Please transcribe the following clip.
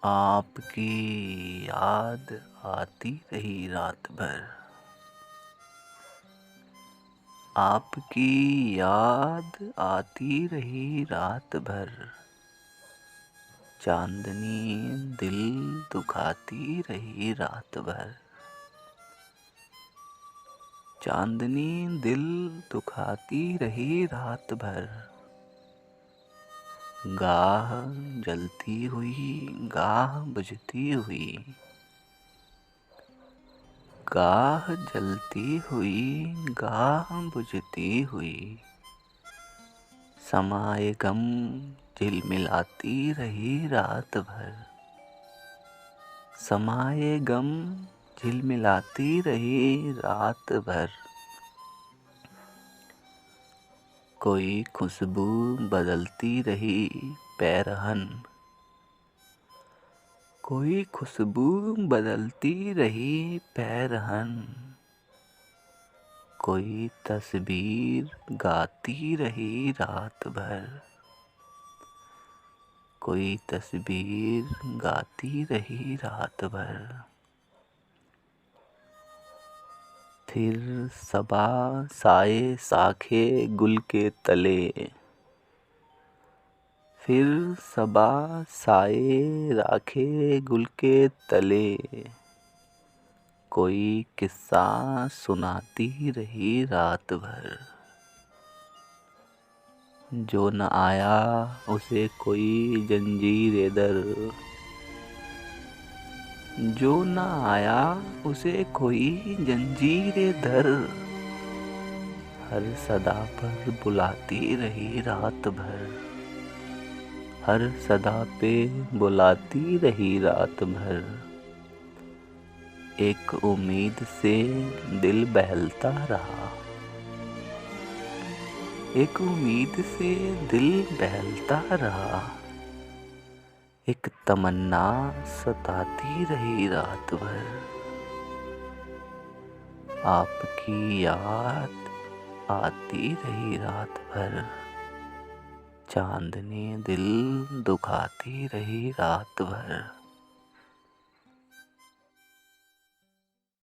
आपकी याद आती रही रात भर। आपकी याद आती रही रात भर। चांदनी दिल दुखाती रही रात भर। चांदनी दिल दुखाती रही रात भर। गाह जलती हुई गाह बुझती हुई। गाह जलती हुई गाह बुझती हुई। समाए गम झिलमिलाती रही रात भर। समाए गम झिलमिलाती रही रात भर। कोई खुशबू बदलती रही पैरहन। कोई खुशबू बदलती रही पैरहन। कोई तस्वीर गाती रही रात भर। कोई तस्वीर गाती रही रात भर। फिर सबा साए साखे गुल के तले। फिर सबा साए राखे गुल के तले। कोई किस्सा सुनाती रही रात भर। जो न आया उसे कोई जंजीर दर। जो न आया उसे कोई जंजीर दर। हर सदा पर बुलाती रही रात भर। हर सदा पे बुलाती रही रात भर। एक उम्मीद से दिल बहलता रहा। एक उम्मीद से दिल बहलता रहा। एक तमन्ना सताती रही रात भर। आपकी याद आती रही रात भर। चांदनी दिल दुखाती रही रात भर।